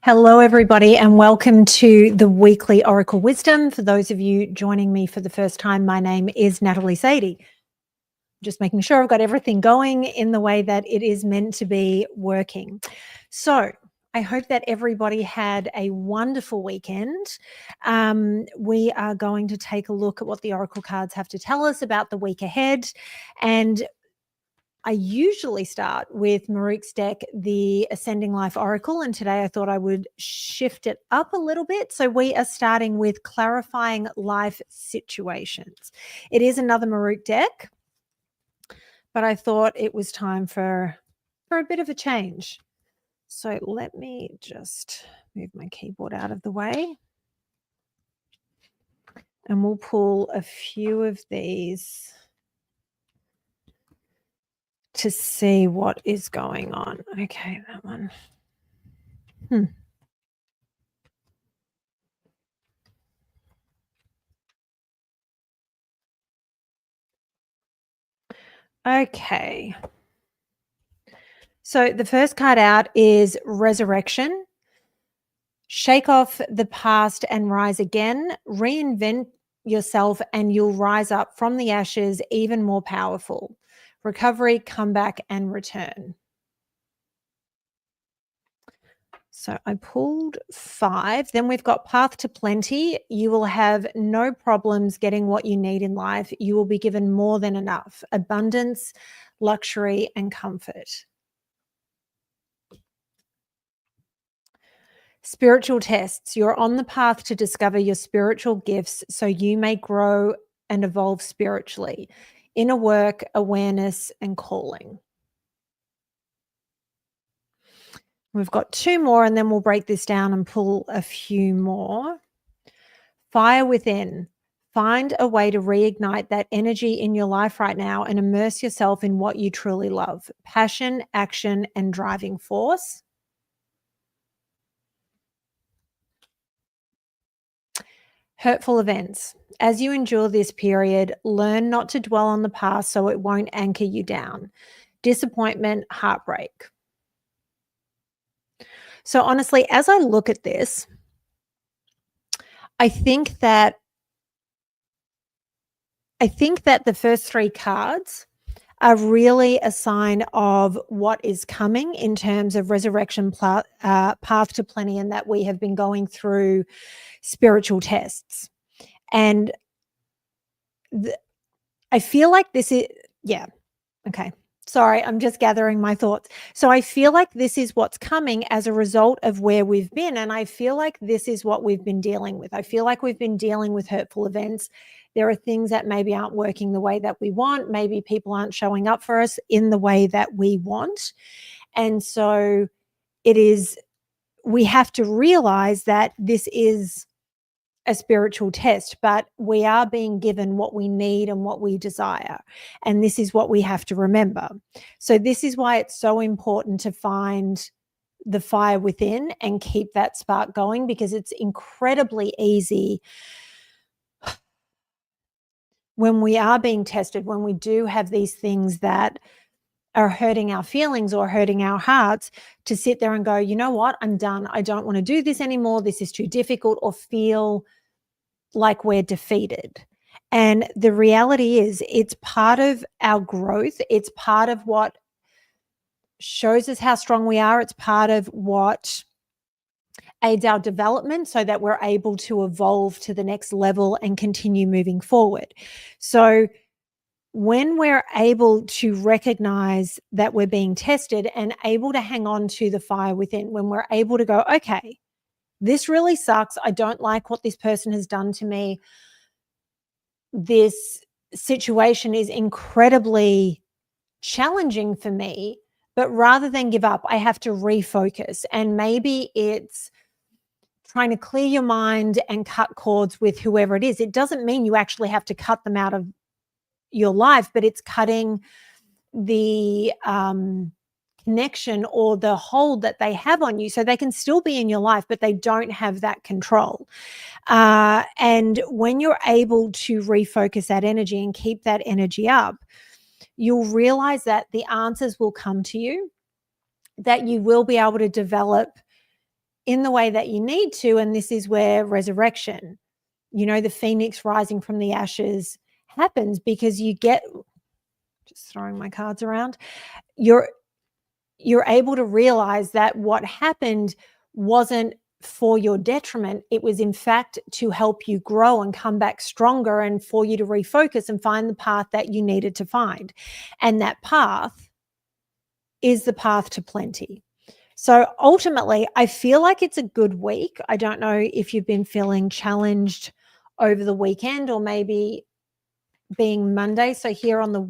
Hello, everybody, and welcome to the weekly Oracle Wisdom. For those of you joining me for the first time, my name is Natalie Sadie. Just making sure I've got everything going in the way that it is meant to be working. So I hope that everybody had a wonderful weekend. We are going to take a look at what the Oracle cards have to tell us about the week ahead. And I usually start with MahrukhX deck, the Ascending Life Oracle, and today I thought I would shift it up a little bit. So we are starting with Clarifying Life Situations. It is another MahrukhX deck, but I thought it was time for a bit of a change. So let me just move my keyboard out of the way, and we'll pull a few of these to see what is going on. Okay, that one. Okay. So the first card out is Resurrection. Shake off the past and rise again. Reinvent yourself and you'll rise up from the ashes even more powerful. Recovery, comeback, and return. So I pulled 5. Then we've got Path to Plenty. You will have no problems getting what you need in life. You will be given more than enough. Abundance, luxury, and comfort. Spiritual tests. You're on the path to discover your spiritual gifts so you may grow and evolve spiritually. Inner work, awareness, and calling. We've got 2 more, and then we'll break this down and pull a few more. Fire within. Find a way to reignite that energy in your life right now and immerse yourself in what you truly love. Passion, action, and driving force. Hurtful events. As you endure this period, learn not to dwell on the past so it won't anchor you down. Disappointment, heartbreak. So honestly, as I look at this, I think that the first 3 cards are really a sign of what is coming in terms of resurrection, path to plenty, and that we have been going through spiritual tests. And I feel like this is, okay. Sorry, I'm just gathering my thoughts. So I feel like this is what's coming as a result of where we've been. And I feel like this is what we've been dealing with. I feel like we've been dealing with hurtful events. There are things that maybe aren't working the way that we want. Maybe people aren't showing up for us in the way that we want. And so we have to realize that this is a spiritual test, but we are being given what we need and what we desire. And this is what we have to remember. So this is why it's so important to find the fire within and keep that spark going, because it's incredibly easy when we are being tested, when we do have these things that are hurting our feelings or hurting our hearts, to sit there and go, you know what, I'm done. I don't want to do this anymore. This is too difficult, or feel like we're defeated. And the reality is, it's part of our growth. It's part of what shows us how strong we are. It's part of what aids our development so that we're able to evolve to the next level and continue moving forward. So when we're able to recognize that we're being tested and able to hang on to the fire within, when we're able to go, okay, this really sucks. I don't like what this person has done to me. This situation is incredibly challenging for me, but rather than give up, I have to refocus. And maybe it's trying to clear your mind and cut cords with whoever it is. It doesn't mean you actually have to cut them out of your life, but it's cutting the connection or the hold that they have on you, so they can still be in your life, but they don't have that control. And when you're able to refocus that energy and keep that energy up, you'll realize that the answers will come to you, that you will be able to develop in the way that you need to. And this is where resurrection, the phoenix rising from the ashes happens, because you get, just throwing my cards around, you're able to realize that what happened wasn't for your detriment. It was in fact to help you grow and come back stronger, and for you to refocus and find the path that you needed to find. And that path is the path to plenty. So ultimately, I feel like it's a good week. I don't know if you've been feeling challenged over the weekend, or maybe being Monday. So here on the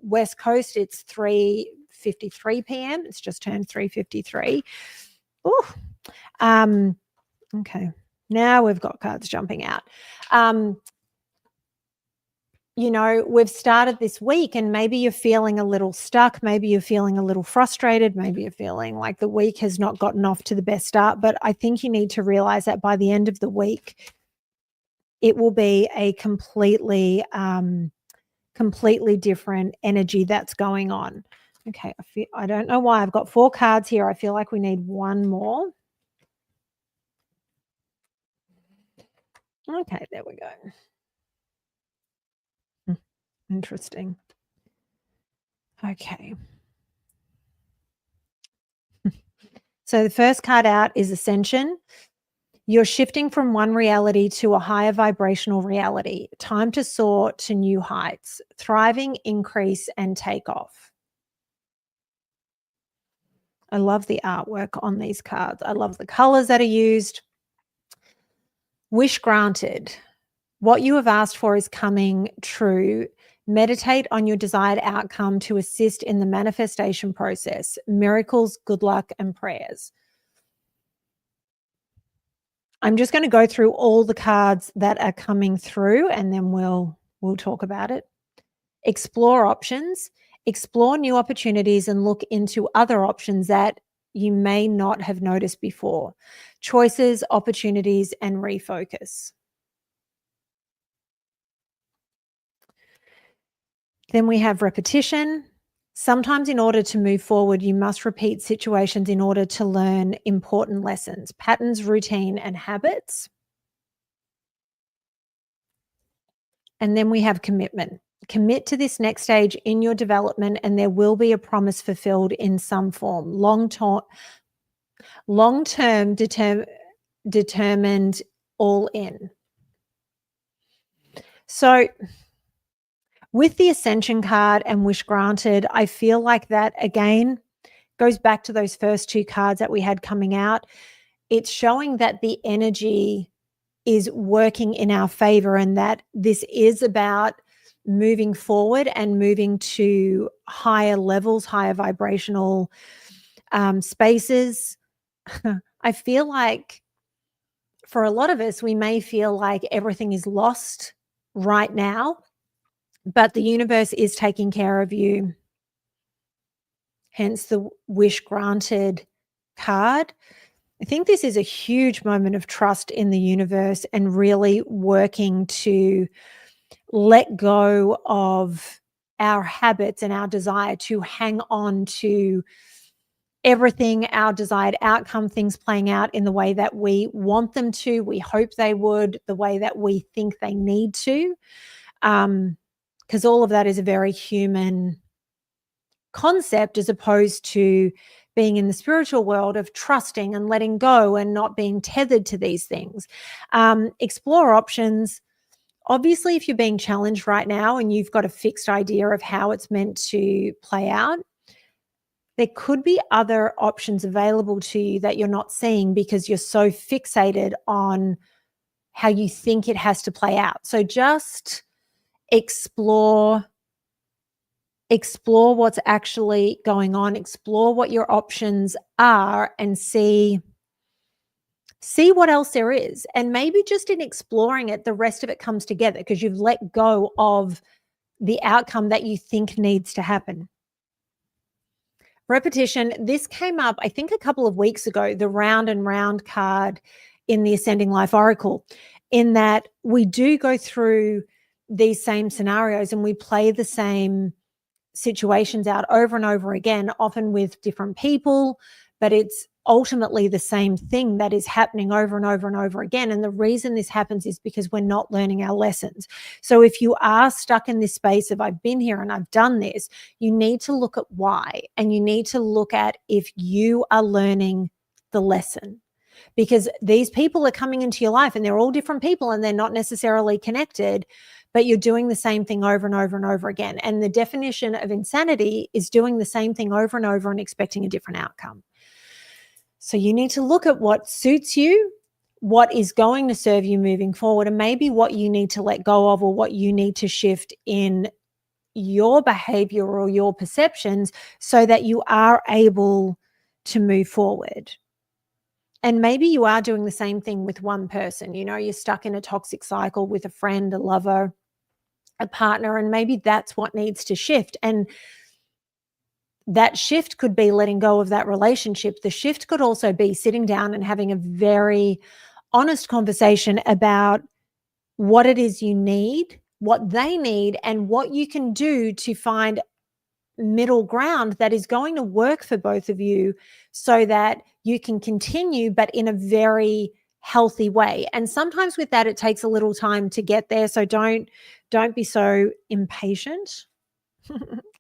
West Coast, it's 3:53 p.m. It's just turned 3:53. Okay. Now we've got cards jumping out. We've started this week, and maybe you're feeling a little stuck. Maybe you're feeling a little frustrated. Maybe you're feeling like the week has not gotten off to the best start. But I think you need to realize that by the end of the week, it will be a completely different energy that's going on. Okay. I don't know why I've got 4 cards here. I feel like we need one more. Okay, there we go. Interesting. Okay. So the first card out is Ascension. You're shifting from one reality to a higher vibrational reality. Time to soar to new heights. Thriving, increase, and take off. I love the artwork on these cards. I love the colors that are used. Wish granted. What you have asked for is coming true. Meditate on your desired outcome to assist in the manifestation process. Miracles, good luck, and prayers. I'm just going to go through all the cards that are coming through, and then we'll talk about it. Explore options. Explore new opportunities and look into other options that you may not have noticed before. Choices, opportunities, and refocus. Then we have repetition. Sometimes in order to move forward, you must repeat situations in order to learn important lessons, patterns, routine, and habits. And then we have commitment. Commit to this next stage in your development, and there will be a promise fulfilled in some form. Long-term, determined, all in. So with the Ascension card and Wish Granted, I feel like that, again, goes back to those first 2 cards that we had coming out. It's showing that the energy is working in our favor, and that this is about moving forward and moving to higher levels, higher vibrational spaces. I feel like for a lot of us, we may feel like everything is lost right now, but the universe is taking care of you. Hence the Wish Granted card. I think this is a huge moment of trust in the universe and really working to let go of our habits and our desire to hang on to everything, our desired outcome, things playing out in the way that we want them to, we hope they would, the way that we think they need to. Because all of that is a very human concept, as opposed to being in the spiritual world of trusting and letting go and not being tethered to these things. Explore options. Obviously, if you're being challenged right now and you've got a fixed idea of how it's meant to play out, there could be other options available to you that you're not seeing because you're so fixated on how you think it has to play out. So just explore what's actually going on, explore what your options are, and see what else there is. And maybe just in exploring it, the rest of it comes together because you've let go of the outcome that you think needs to happen. Repetition. This came up, I think, a couple of weeks ago, the round and round card in the Ascending Life Oracle, in that we do go through these same scenarios and we play the same situations out over and over again, often with different people, but it's ultimately the same thing that is happening over and over and over again. And the reason this happens is because we're not learning our lessons. So if you are stuck in this space of I've been here and I've done this, you need to look at why, and you need to look at if you are learning the lesson. Because these people are coming into your life and they're all different people and they're not necessarily connected, but you're doing the same thing over and over and over again. And the definition of insanity is doing the same thing over and over and expecting a different outcome. So you need to look at what suits you, what is going to serve you moving forward, and maybe what you need to let go of or what you need to shift in your behavior or your perceptions so that you are able to move forward. And maybe you are doing the same thing with one person. You know, you're stuck in a toxic cycle with a friend, a lover, a partner, and maybe that's what needs to shift. And that shift could be letting go of that relationship. The shift could also be sitting down and having a very honest conversation about what it is you need, what they need, and what you can do to find middle ground that is going to work for both of you so that you can continue, but in a very healthy way. And sometimes with that, it takes a little time to get there. So don't be so impatient.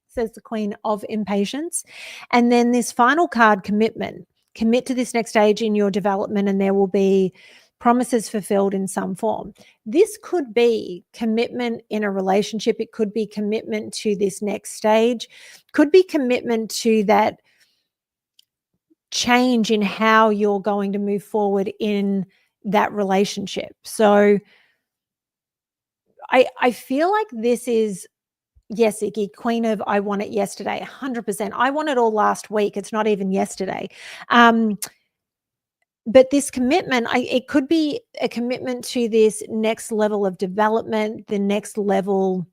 Says the queen of impatience. And then this final card, commitment. Commit to this next stage in your development and there will be promises fulfilled in some form. This could be commitment in a relationship. It could be commitment to this next stage. Could be commitment to that change in how you're going to move forward in that relationship. So I feel like this is, yes, Iggy, queen of I want it yesterday, 100%. I want it all last week. It's not even yesterday. But this commitment, it could be a commitment to this next level of development, the next level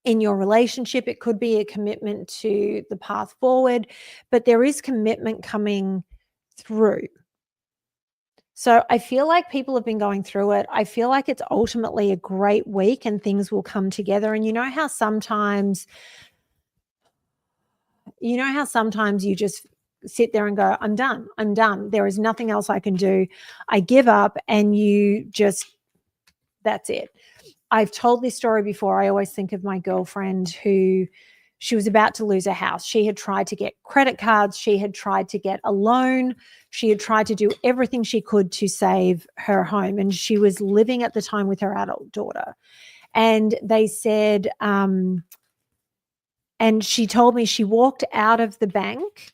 in your relationship. It could be a commitment to the path forward, but there is commitment coming through. So I feel like people have been going through it. I feel like it's ultimately a great week and things will come together. And you know how sometimes you just sit there and go, I'm done. There is nothing else I can do. I give up, and that's it. I've told this story before. I always think of my girlfriend who, she was about to lose her house. She had tried to get credit cards. She had tried to get a loan. She had tried to do everything she could to save her home. And she was living at the time with her adult daughter. And they said, and she told me she walked out of the bank.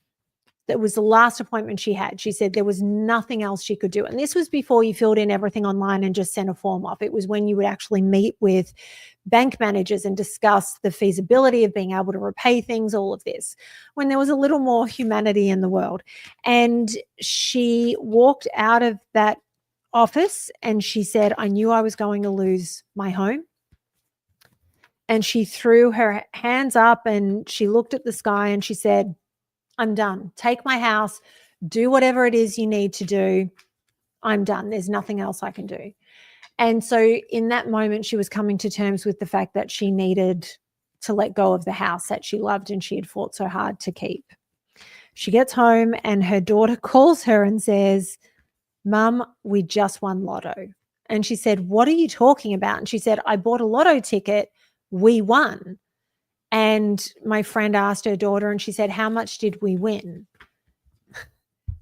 That was the last appointment she had. She said there was nothing else she could do. And this was before you filled in everything online and just sent a form off. It was when you would actually meet with bank managers and discuss the feasibility of being able to repay things, all of this, when there was a little more humanity in the world. And she walked out of that office and she said, I knew I was going to lose my home. And she threw her hands up and she looked at the sky and she said, I'm done. Take my house, do whatever it is you need to do. I'm done. There's nothing else I can do. And so in that moment, she was coming to terms with the fact that she needed to let go of the house that she loved and she had fought so hard to keep. She gets home and her daughter calls her and says, Mum, we just won lotto. And she said, what are you talking about? And she said, I bought a lotto ticket. We won. And my friend asked her daughter and she said, how much did we win?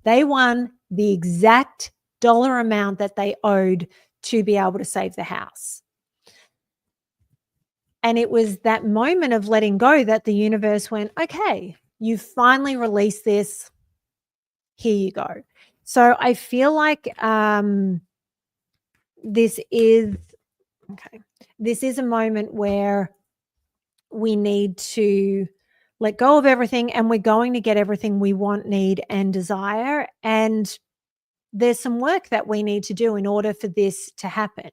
They won the exact dollar amount that they owed to be able to save the house. And it was that moment of letting go that the universe went, okay, you finally released this. Here you go. So I feel like this is a moment where we need to let go of everything and we're going to get everything we want, need, and desire. And there's some work that we need to do in order for this to happen.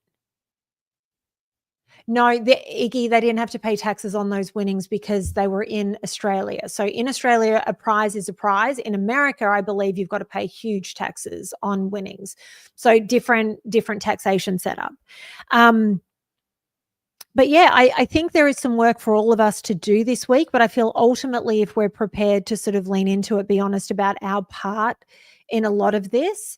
No, Iggy, they didn't have to pay taxes on those winnings because they were in Australia. So in Australia, a prize is a prize. In America, I believe you've got to pay huge taxes on winnings. So different taxation setup. But yeah, I think there is some work for all of us to do this week, but I feel ultimately if we're prepared to sort of lean into it, be honest about our part in a lot of this,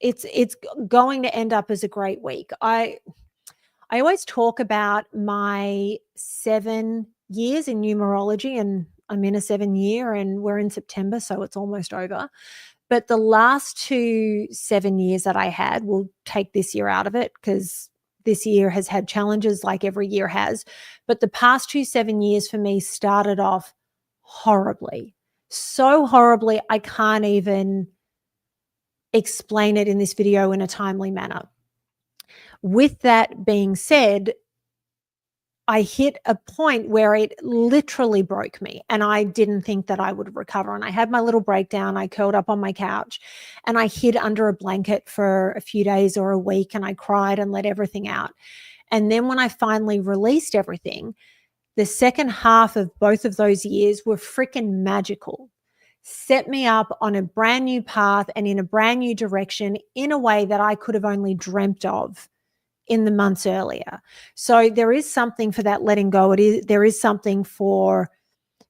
it's going to end up as a great week. I always talk about my 7 years in numerology, and I'm in a 7-year and we're in September, so it's almost over. But the last 2 7 years that I had, we'll take this year out of it because this year has had challenges like every year has. But the past 2 7 years for me started off horribly. So horribly, I can't even explain it in this video in a timely manner. With that being said, I hit a point where it literally broke me and I didn't think that I would recover. And I had my little breakdown. I curled up on my couch and I hid under a blanket for a few days or a week and I cried and let everything out. And then when I finally released everything, the second half of both of those years were freaking magical. Set me up on a brand new path and in a brand new direction in a way that I could have only dreamt of in the months earlier. So there is something for that letting go. There is something for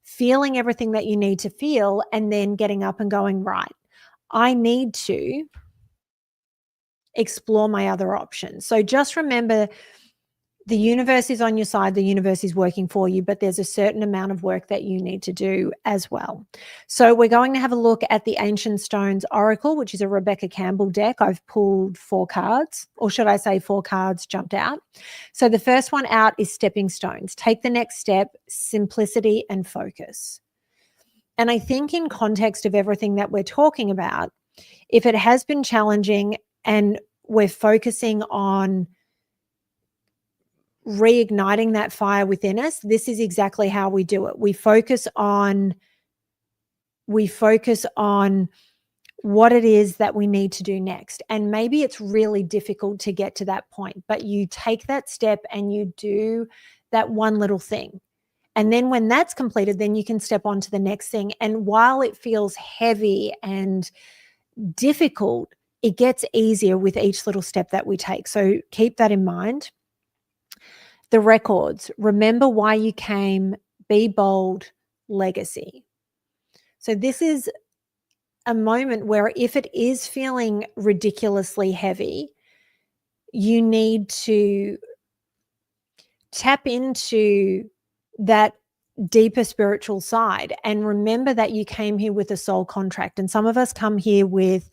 feeling everything that you need to feel and then getting up and going, right, I need to explore my other options. So just remember, the universe is on your side, the universe is working for you, but there's a certain amount of work that you need to do as well. So we're going to have a look at the Ancient Stones Oracle, which is a Rebecca Campbell deck. I've pulled 4 cards, or should I say 4 cards jumped out. So the first one out is Stepping Stones. Take the next step, simplicity and focus. And I think in context of everything that we're talking about, if it has been challenging and we're focusing on reigniting that fire within us, this is exactly how we do it. We focus on what it is that we need to do next. And maybe it's really difficult to get to that point, but you take that step and you do that one little thing. And then when that's completed, then you can step on to the next thing. And while it feels heavy and difficult, it gets easier with each little step that we take. So keep that in mind. The records, remember why you came, be bold, legacy. So this is a moment where if it is feeling ridiculously heavy, you need to tap into that deeper spiritual side and remember that you came here with a soul contract. And some of us come here with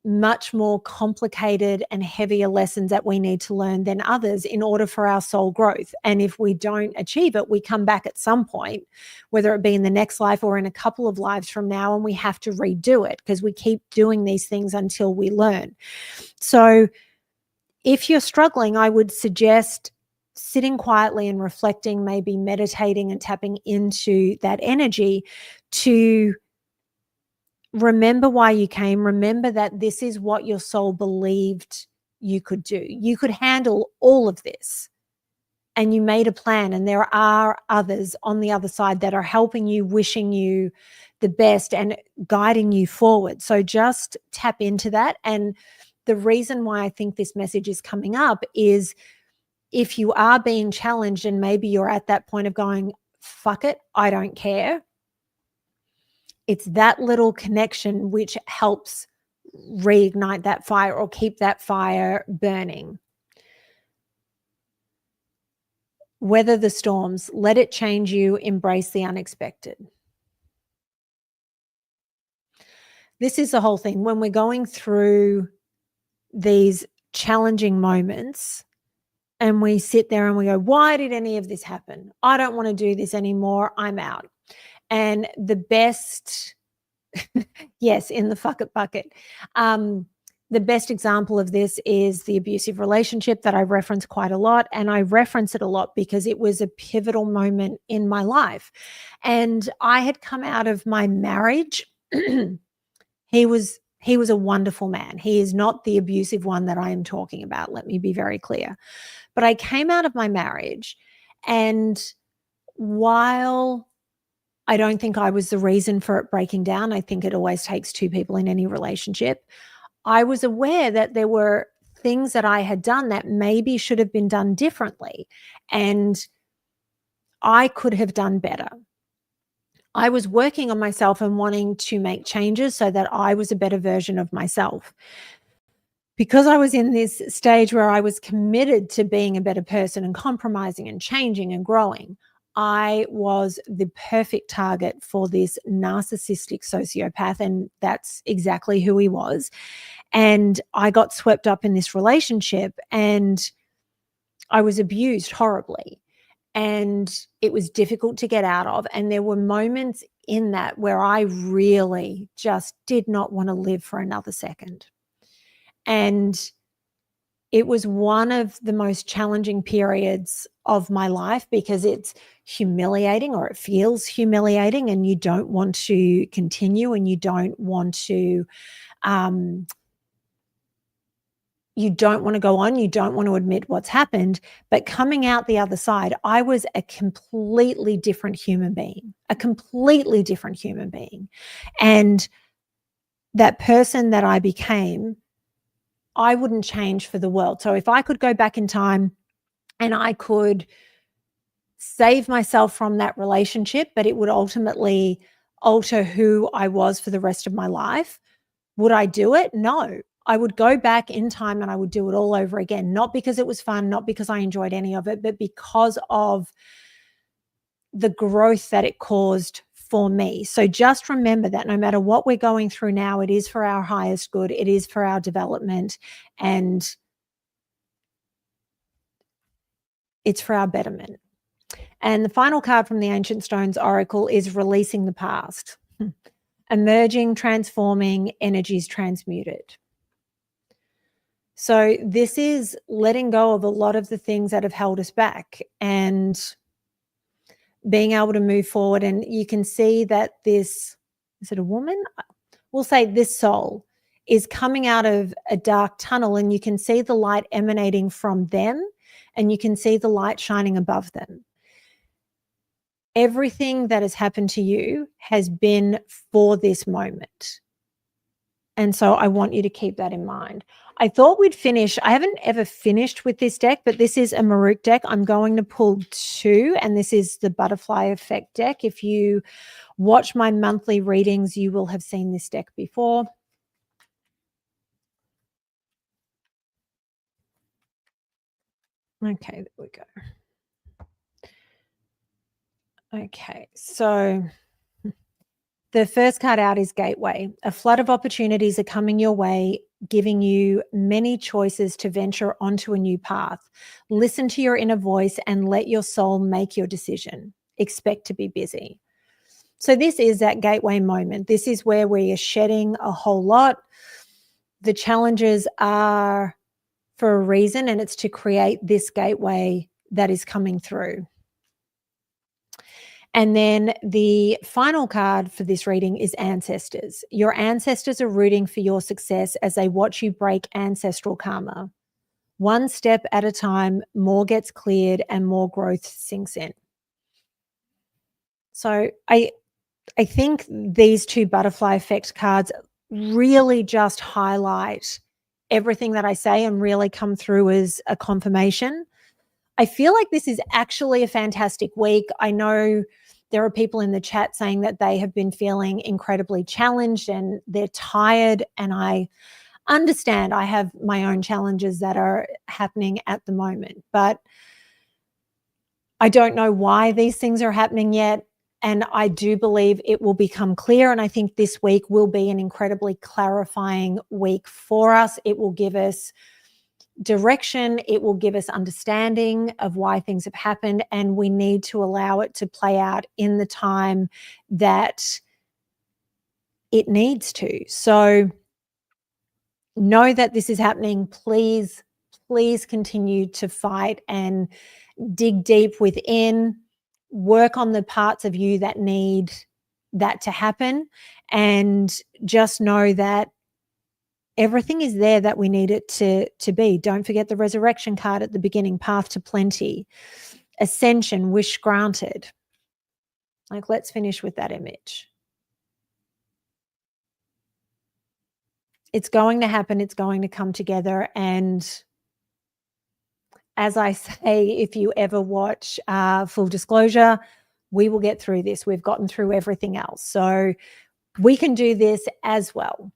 much more complicated and heavier lessons that we need to learn than others in order for our soul growth. And if we don't achieve it, we come back at some point, whether it be in the next life or in a couple of lives from now, and we have to redo it because we keep doing these things until we learn. So if you're struggling, I would suggest sitting quietly and reflecting, maybe meditating and tapping into that energy to remember why you came. Remember that this is what your soul believed you could do. You could handle all of this and you made a plan, and there are others on the other side that are helping you, wishing you the best and guiding you forward. So just tap into that. And the reason why I think this message is coming up is if you are being challenged and maybe you're at that point of going, fuck it, I don't care. It's that little connection which helps reignite that fire or keep that fire burning. Weather the storms, let it change you, embrace the unexpected. This is the whole thing. When we're going through these challenging moments and we sit there and we go, why did any of this happen? I don't want to do this anymore. I'm out. And the best, yes, in the fuck it bucket. The best example of this is the abusive relationship that I reference quite a lot. And I reference it a lot because it was a pivotal moment in my life. And I had come out of my marriage. He was a wonderful man. He is not the abusive one that I am talking about. Let me be very clear. But I came out of my marriage, and while I don't think I was the reason for it breaking down, I think it always takes 2 people in any relationship, I was aware that there were things that I had done that maybe should have been done differently, and I could have done better. I was working on myself and wanting to make changes so that I was a better version of myself. Because I was in this stage where I was committed to being a better person and compromising and changing and growing, I was the perfect target for this narcissistic sociopath, and that's exactly who he was. And I got swept up in this relationship, and I was abused horribly, and it was difficult to get out of. And there were moments in that where I really just did not want to live for another second. And it was one of the most challenging periods of my life because it's humiliating, or it feels humiliating, and you don't want to continue, and you don't want to go on. You don't want to admit what's happened. But coming out the other side, I was a completely different human being, And that person that I became, I wouldn't change for the world. So if I could go back in time and I could save myself from that relationship, but it would ultimately alter who I was for the rest of my life, would I do it? No. I would go back in time and I would do it all over again, not because it was fun, not because I enjoyed any of it, but because of the growth that it caused for me. So just remember that no matter what we're going through now, it is for our highest good. It is for our development, and it's for our betterment. And the final card from the Ancient Stones Oracle is releasing the past. Emerging, transforming, energies transmuted. So this is letting go of a lot of the things that have held us back and being able to move forward. And you can see that this, is it a woman? We'll say this soul is coming out of a dark tunnel, and you can see the light emanating from them, and you can see the light shining above them. Everything that has happened to you has been for this moment. And so I want you to keep that in mind. I thought we'd finish. I haven't ever finished with this deck, but this is a Mahrukh deck. I'm going to pull 2, and this is the Butterfly Effect deck. If you watch my monthly readings, you will have seen this deck before. Okay, there we go. Okay, so the first card out is Gateway. A flood of opportunities are coming your way, giving you many choices to venture onto a new path. Listen to your inner voice and let your soul make your decision. Expect to be busy. So this is that gateway moment. This is where we are shedding a whole lot. The challenges are for a reason, and it's to create this gateway that is coming through. And then the final card for this reading is Ancestors. Your ancestors are rooting for your success as they watch you break ancestral karma. One step at a time, more gets cleared and more growth sinks in. So I think these 2 Butterfly Effect cards really just highlight everything that I say and really come through as a confirmation. I feel like this is actually a fantastic week. I know there are people in the chat saying that they have been feeling incredibly challenged and they're tired, and I understand. I have my own challenges that are happening at the moment, but I don't know why these things are happening yet. And I do believe it will become clear. And I think this week will be an incredibly clarifying week for us. It will give us direction. It will give us understanding of why things have happened. And we need to allow it to play out in the time that it needs to. So know that this is happening. Please, please continue to fight and dig deep within. Work on the parts of you that need that to happen, and just know that everything is there that we need it to be. Don't forget the resurrection card at the beginning, path to plenty, ascension, wish granted. Like, let's finish with that image. It's going to happen. It's going to come together. And as I say, if you ever watch Full Disclosure, we will get through this. We've gotten through everything else. So we can do this as well.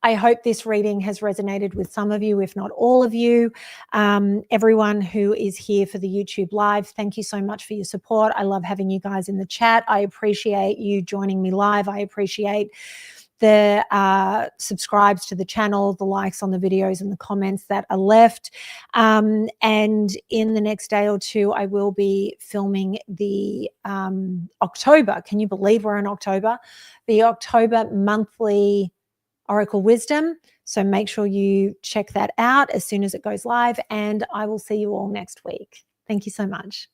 I hope this reading has resonated with some of you, if not all of you. Everyone who is here for the YouTube Live, thank you so much for your support. I love having you guys in the chat. I appreciate you joining me live. I appreciate the subscribes to the channel, the likes on the videos, and the comments that are left. And in the next day or two, I will be filming the October. Can you believe we're in October? The October monthly Oracle Wisdom. So make sure you check that out as soon as it goes live, and I will see you all next week. Thank you so much.